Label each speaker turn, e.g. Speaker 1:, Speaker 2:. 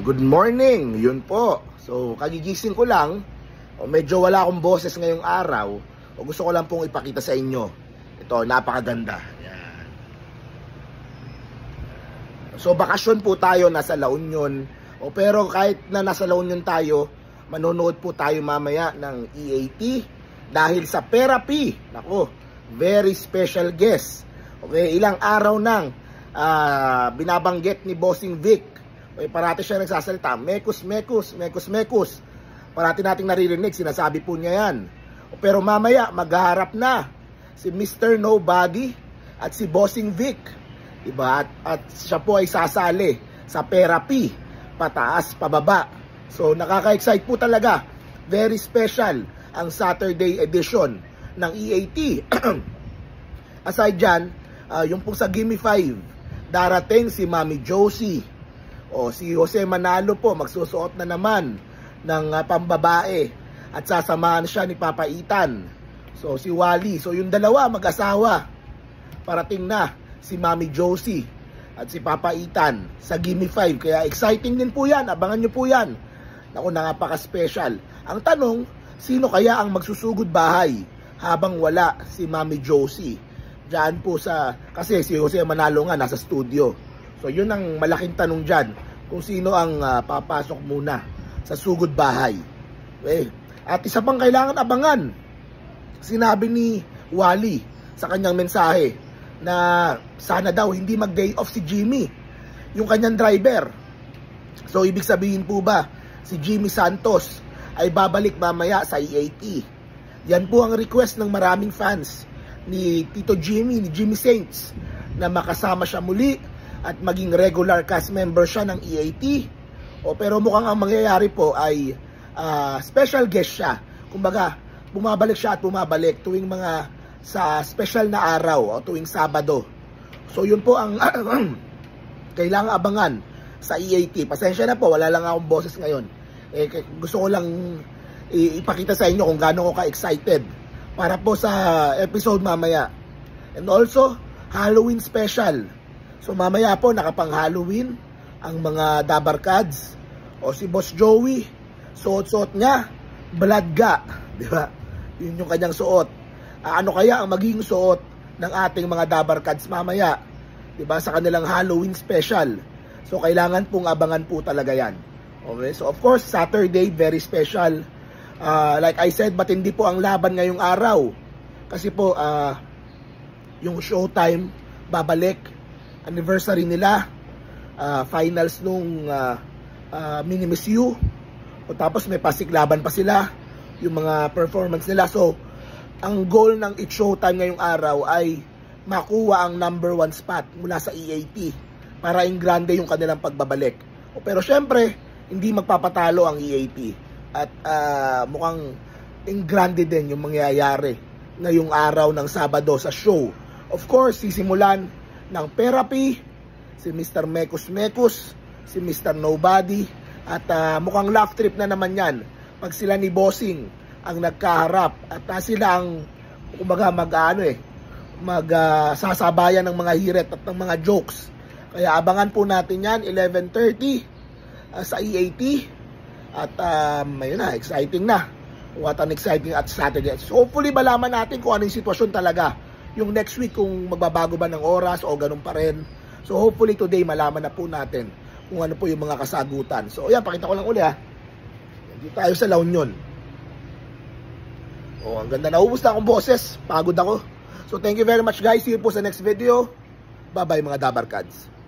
Speaker 1: Good morning, yun po. So, kagigising ko lang. Medyo wala akong boses ngayong araw. Gusto ko lang pong ipakita sa inyo. Ito, napakaganda. Yan. So, bakasyon po tayo, nasa La Union. Pero kahit na nasa La Union tayo, manonood po tayo mamaya ng EAT. Dahil sa Therapy, nako, very special guest. Okay, ilang araw nang binabanggit ni Bossing Vic. Parati siya nagsasalita, mekus. Parati nating naririnig, sinasabi po niya yan. Pero mamaya, maghaharap na si Mr. Nobody at si Bossing Vic. Diba? At siya po ay sasali sa Therapy, pataas, pababa. So, nakaka-excite po talaga. Very special ang Saturday edition ng EAT. Aside dyan, yung po sa Gimme 5, darating si Mami Josie. Si Jose Manalo po, magsusuot na naman ng pambabae at sasamahan siya ni Papa Itan. So, si Wally. So, yung dalawa, mag-asawa. Parating na si Mami Josie at si Papa Itan sa Gimme 5. Kaya exciting din po yan. Abangan nyo po yan. Naku, napaka-special. Ang tanong, sino kaya ang magsusugod bahay habang wala si Mami Josie? Diyan po kasi si Jose Manalo nga nasa studio. So, yun ang malaking tanong dyan, kung sino ang papasok muna sa sugod bahay. Okay. At isa pang kailangan abangan, sinabi ni Wally sa kanyang mensahe na sana daw hindi mag-day off si Jimmy, yung kanyang driver. So, ibig sabihin po ba, si Jimmy Santos ay babalik mamaya sa EAT? Yan po ang request ng maraming fans ni Tito Jimmy, ni Jimmy Saints, na makasama siya muli at maging regular cast member siya ng EAT. Pero mukhang ang mangyayari po ay special guest siya. Kumbaga, bumabalik siya at bumabalik tuwing mga sa special na araw o tuwing Sabado. So yun po ang kailangan abangan sa EAT. Pasensya na po, wala lang akong boses ngayon. Gusto ko lang ipakita sa inyo kung gaano ko ka-excited para po sa episode mamaya. And also, Halloween special. So mamaya po nakapang Halloween ang mga Dabarkads. Si Boss Joey, suot-suot niya blood ga, di ba? Yun yung kanyang suot. Ano kaya ang magiging suot ng ating mga Dabarkads mamaya, di ba, sa kanilang Halloween special? So kailangan pong abangan po talaga yan. Okay, so of course Saturday very special. Like I said, matindi po ang laban ngayong araw. Kasi po yung Showtime babalik, anniversary nila, finals nung Mini Miss You, tapos may pasiklaban pa sila, yung mga performance nila. So ang goal ng It's Showtime ngayong araw ay makuha ang #1 spot mula sa EAT para in grande yung kanilang pagbabalik. Pero syempre hindi magpapatalo ang EAT at mukhang in grande din yung mangyayari ngayong araw ng Sabado sa show. Of course, sisimulan ng Therapy si Mr. Mekus, si Mr. Nobody, at mukhang laugh trip na naman yan pag sila ni Bossing ang nagkaharap at sila ang kumbaga sasabayan ng mga hirit at ng mga jokes. Kaya abangan po natin yan 11:30 sa EAT at ayun na, exciting na. What an exciting at Saturday. So hopefully malaman natin kung ano yung sitwasyon talaga yung next week, kung magbabago ba ng oras o ganun pa rin. So hopefully today malaman na po natin kung ano po yung mga kasagutan. So ayan, pakita ko lang uli Dito tayo sa La Union. Ang ganda, naubos na akong boses, pagod ako. So thank you very much guys, see you po sa next video. Bye bye mga Dabarkads.